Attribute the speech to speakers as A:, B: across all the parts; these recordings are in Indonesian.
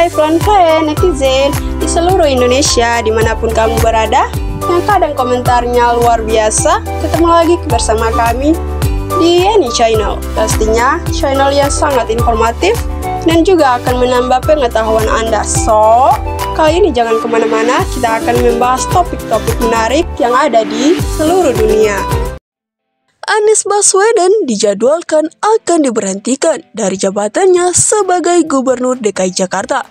A: Hai friend netizen di seluruh Indonesia dimanapun kamu berada, yang kadang komentarnya luar biasa. Ketemu lagi bersama kami di Yeni Channel. Pastinya channel yang sangat informatif dan juga akan menambah pengetahuan Anda. So, kali ini jangan kemana-mana, kita akan membahas topik-topik menarik yang ada di seluruh dunia.
B: Anies Baswedan dijadwalkan akan diberhentikan dari jabatannya sebagai Gubernur DKI Jakarta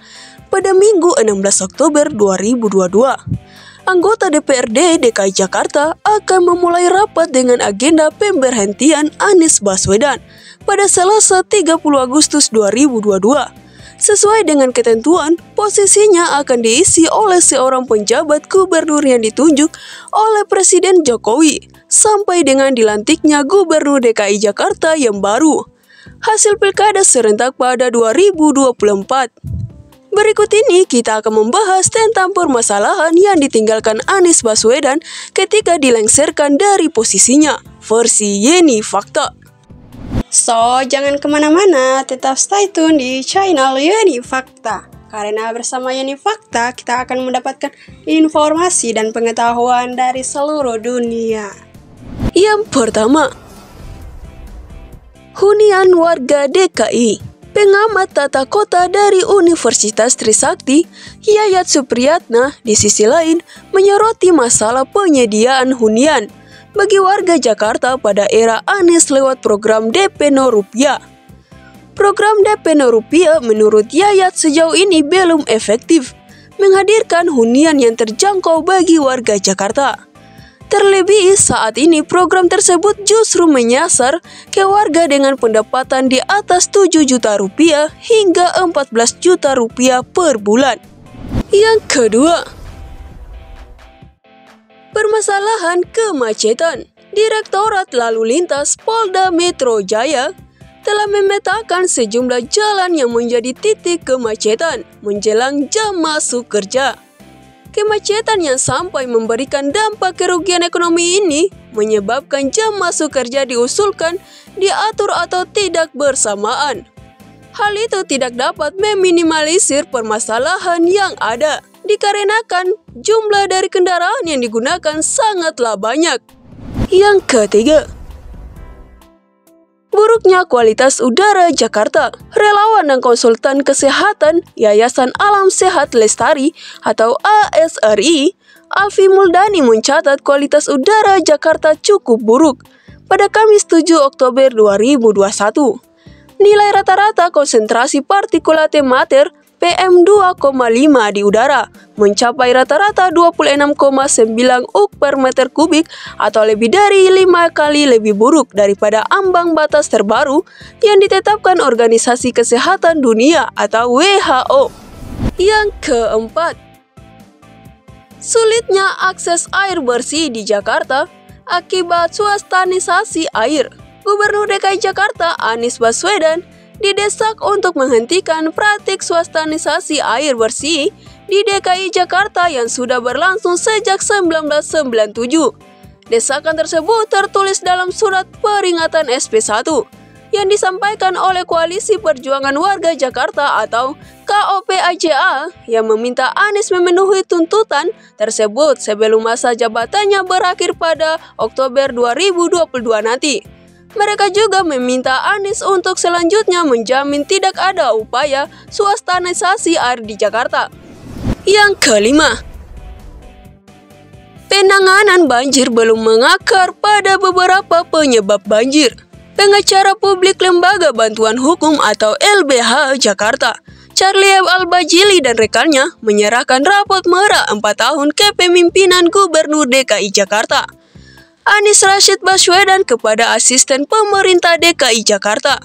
B: pada Minggu 16 Oktober 2022. Anggota DPRD DKI Jakarta akan memulai rapat dengan agenda pemberhentian Anies Baswedan pada Selasa 30 Agustus 2022. Sesuai dengan ketentuan, posisinya akan diisi oleh seorang penjabat gubernur yang ditunjuk oleh Presiden Jokowi sampai dengan dilantiknya Gubernur DKI Jakarta yang baru. Hasil pilkada serentak pada 2024. Berikut ini kita akan membahas tentang permasalahan yang ditinggalkan Anies Baswedan ketika dilengsarkan dari posisinya, versi Yeni Fakta.
A: So, jangan kemana-mana, tetap stay tune di channel Yeni Fakta. Karena bersama Yeni Fakta, kita akan mendapatkan informasi dan pengetahuan dari seluruh dunia.
B: Yang pertama, hunian warga DKI. Pengamat tata kota dari Universitas Trisakti, Yayat Supriyatna, di sisi lain menyoroti masalah penyediaan hunian bagi warga Jakarta pada era Anies lewat program DP No Rupiah. Program DP No Rupiah menurut Yayat sejauh ini belum efektif menghadirkan hunian yang terjangkau bagi warga Jakarta. Terlebih saat ini program tersebut justru menyasar ke warga dengan pendapatan di atas 7 juta rupiah hingga 14 juta rupiah per bulan. Yang kedua, permasalahan kemacetan. Direktorat Lalu Lintas Polda Metro Jaya telah memetakan sejumlah jalan yang menjadi titik kemacetan menjelang jam masuk kerja. Kemacetan yang sampai memberikan dampak kerugian ekonomi ini menyebabkan jam masuk kerja diusulkan diatur atau tidak bersamaan. Hal itu tidak dapat meminimalisir permasalahan yang ada, dikarenakan jumlah dari kendaraan yang digunakan sangatlah banyak. Yang ketiga, buruknya kualitas udara Jakarta. Relawan dan konsultan kesehatan Yayasan Alam Sehat Lestari atau ASRI, Alfi Muldani mencatat kualitas udara Jakarta cukup buruk pada Kamis 7 Oktober 2021. Nilai rata-rata konsentrasi particulate matter PM2,5 di udara mencapai rata-rata 26,9 uk per meter kubik atau lebih dari 5 kali lebih buruk daripada ambang batas terbaru yang ditetapkan Organisasi Kesehatan Dunia atau WHO. Yang keempat, sulitnya akses air bersih di Jakarta akibat swastanisasi air. Gubernur DKI Jakarta Anies Baswedan didesak untuk menghentikan praktik swastanisasi air bersih di DKI Jakarta yang sudah berlangsung sejak 1997. Desakan tersebut tertulis dalam surat peringatan SP1 yang disampaikan oleh Koalisi Perjuangan Warga Jakarta atau KOPAJA yang meminta Anies memenuhi tuntutan tersebut sebelum masa jabatannya berakhir pada Oktober 2022 nanti. Mereka juga meminta Anies untuk selanjutnya menjamin tidak ada upaya swastanisasi air di Jakarta. Yang kelima, penanganan banjir belum mengakar pada beberapa penyebab banjir. Pengacara publik Lembaga Bantuan Hukum atau LBH Jakarta, Charlie Al-Bajili dan rekannya menyerahkan rapot merah 4 tahun kepemimpinan Gubernur DKI Jakarta Anies Rashid Baswedan kepada asisten pemerintah DKI Jakarta,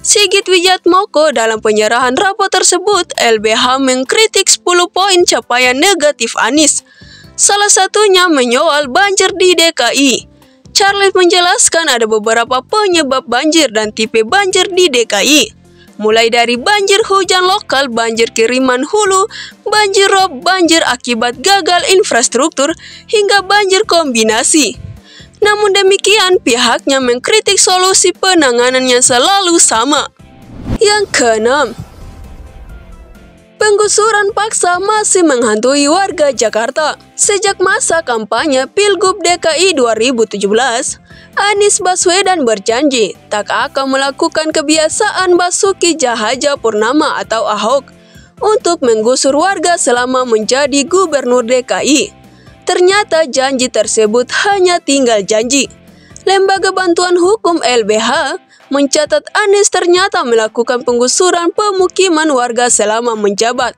B: Sigit Wijatmoko. Dalam penyerahan rapor tersebut, LBH mengkritik 10 poin capaian negatif Anies. Salah satunya menyoal banjir di DKI. Charles menjelaskan ada beberapa penyebab banjir dan tipe banjir di DKI. Mulai dari banjir hujan lokal, banjir kiriman hulu, banjir rob, banjir akibat gagal infrastruktur, hingga banjir kombinasi. Namun demikian, pihaknya mengkritik solusi penanganan yang selalu sama. Yang keenam, penggusuran paksa masih menghantui warga Jakarta. Sejak masa kampanye Pilgub DKI 2017, Anies Baswedan berjanji tak akan melakukan kebiasaan Basuki Cahayapurnama atau Ahok untuk menggusur warga selama menjadi gubernur DKI. Ternyata janji tersebut hanya tinggal janji. Lembaga Bantuan Hukum LBH mencatat Anies ternyata melakukan penggusuran pemukiman warga selama menjabat.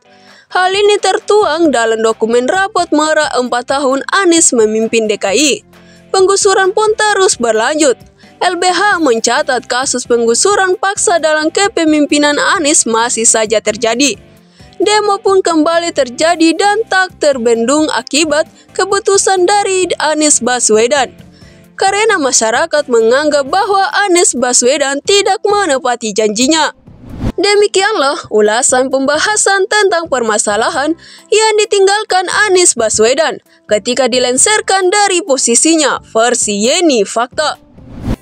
B: Hal ini tertuang dalam dokumen rapot merah 4 tahun Anies memimpin DKI. Penggusuran pun terus berlanjut. LBH mencatat kasus penggusuran paksa dalam kepemimpinan Anies masih saja terjadi. Demo pun kembali terjadi dan tak terbendung akibat keputusan dari Anies Baswedan. Karena masyarakat menganggap bahwa Anies Baswedan tidak menepati janjinya. Demikianlah ulasan pembahasan tentang permasalahan yang ditinggalkan Anies Baswedan ketika dilengsarkan dari posisinya versi Yeni Fakta.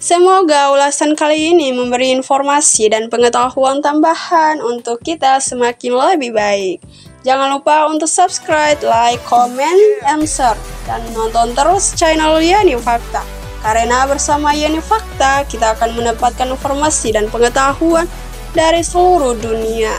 A: Semoga ulasan kali ini memberi informasi dan pengetahuan tambahan untuk kita semakin lebih baik. Jangan lupa untuk subscribe, like, comment, and share, dan nonton terus channel Yeni Fakta. Karena bersama Yeni Fakta, kita akan mendapatkan informasi dan pengetahuan dari seluruh dunia.